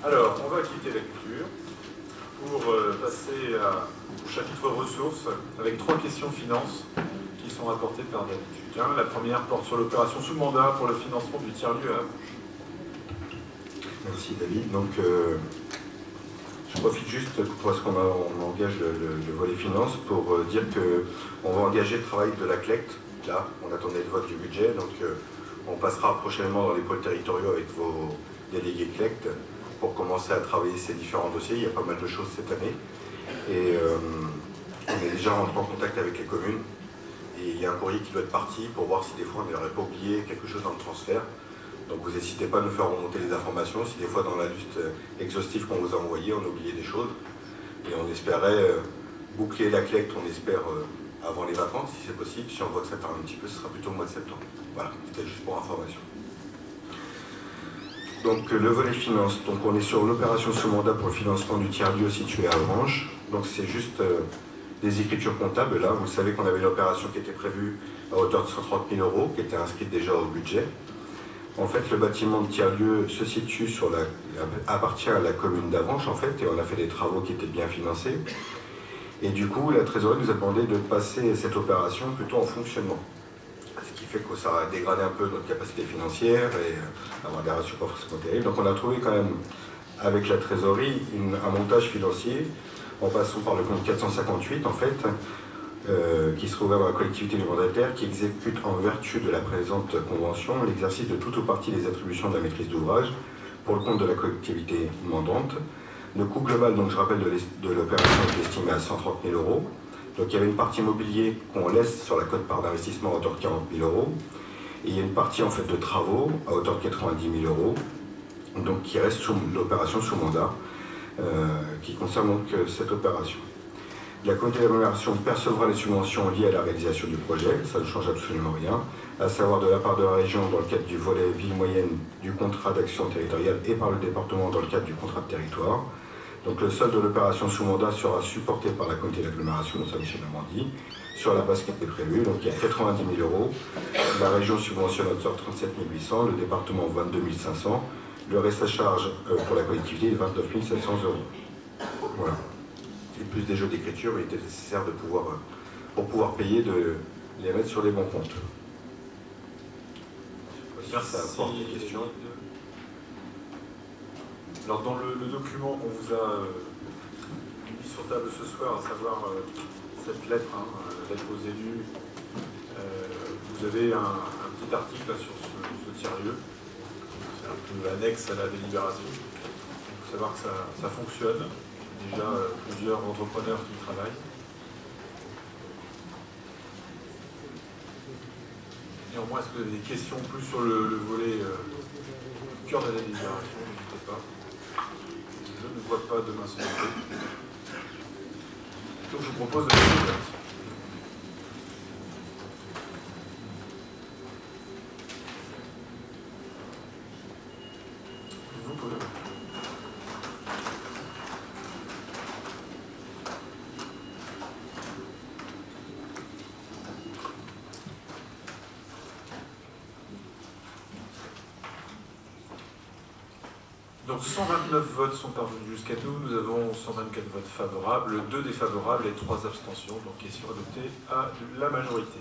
Alors, on va quitter la lecture pour passer au chapitre ressources avec 3 questions finances qui sont rapportées par David Jutin. La première porte sur l'opération sous mandat pour le financement du tiers-lieu à Avranches. Merci David. Donc, je profite juste parce qu'on engage le volet finance pour dire qu'on va engager le travail de la CLECT. Là, on attendait le vote du budget, donc on passera prochainement dans les pôles territoriaux avec vos délégués CLECT pour commencer à travailler ces différents dossiers. Il y a pas mal de choses cette année. Et on est déjà en contact avec les communes. Et il y a un courrier qui doit être parti pour voir si des fois on n'aurait pas oublié quelque chose dans le transfert. Donc vous n'hésitez pas à nous faire remonter les informations. Si des fois dans la liste exhaustive qu'on vous a envoyée, on a oublié des choses. Et on espérait boucler la CLECT, on espère avant les vacances, si c'est possible. Si on voit que ça tarde un petit peu, ce sera plutôt au mois de septembre. Voilà, c'était juste pour information. Donc le volet finance, donc on est sur l'opération sous mandat pour le financement du tiers-lieu situé à Avranches. Donc c'est juste des écritures comptables. Là, vous savez qu'on avait l'opération qui était prévue à hauteur de 130 000 €, qui était inscrite déjà au budget. En fait, le bâtiment de tiers-lieu se situe appartient à la commune d'Avranches, en fait, et on a fait des travaux qui étaient bien financés. Et du coup, la trésorerie nous a demandé de passer cette opération plutôt en fonctionnement. Ce qui fait que ça a dégradé un peu notre capacité financière et avoir des ratios pas forcément terribles. Donc on a trouvé quand même, avec la trésorerie, un montage financier, en passant par le compte 458, en fait, qui se trouve dans la collectivité du mandataire, qui exécute en vertu de la présente convention l'exercice de toute ou partie des attributions de la maîtrise d'ouvrage pour le compte de la collectivité mandante. Le coût global, donc je rappelle, de l'opération est estimé à 130 000 €. Donc il y avait une partie immobilier qu'on laisse sur la quote-part d'investissement à hauteur de 40 000 €. Et il y a une partie en fait de travaux à hauteur de 90 000 €, donc qui reste sous l'opération sous mandat, qui concerne donc cette opération. La communauté d'agglomération percevra les subventions liées à la réalisation du projet, ça ne change absolument rien, à savoir de la part de la région dans le cadre du volet ville moyenne du contrat d'action territoriale et par le département dans le cadre du contrat de territoire. Donc le solde de l'opération sous mandat sera supporté par la communauté d'agglomération de Saint-Michel-Normandie sur la base qui était prévue. Donc il y a 90 000 €. La région subventionne à hauteur de 37 800, le département 22 500. Le reste à charge pour la collectivité est de 29 700 €. Voilà. Et plus des jeux d'écriture, il était nécessaire de pour pouvoir payer, de les mettre sur les bons comptes. Merci. Ça apporte des questions. Alors dans le document qu'on vous a mis sur table ce soir, à savoir cette lettre, lettre aux élus, vous avez un petit article là, sur ce tiers-lieu. C'est un peu annexe à la délibération. Il faut savoir que ça fonctionne. Il y a déjà plusieurs entrepreneurs qui y travaillent. Néanmoins, est-ce que vous avez des questions plus sur le volet cœur de la délibération? N'hésitez pas. Je ne vois pas de main se lever. Donc je vous propose de passer à la suite. Vous pouvez. Donc 129 votes sont parvenus jusqu'à nous, nous avons 124 votes favorables, 2 défavorables et 3 abstentions, donc question adoptée à la majorité.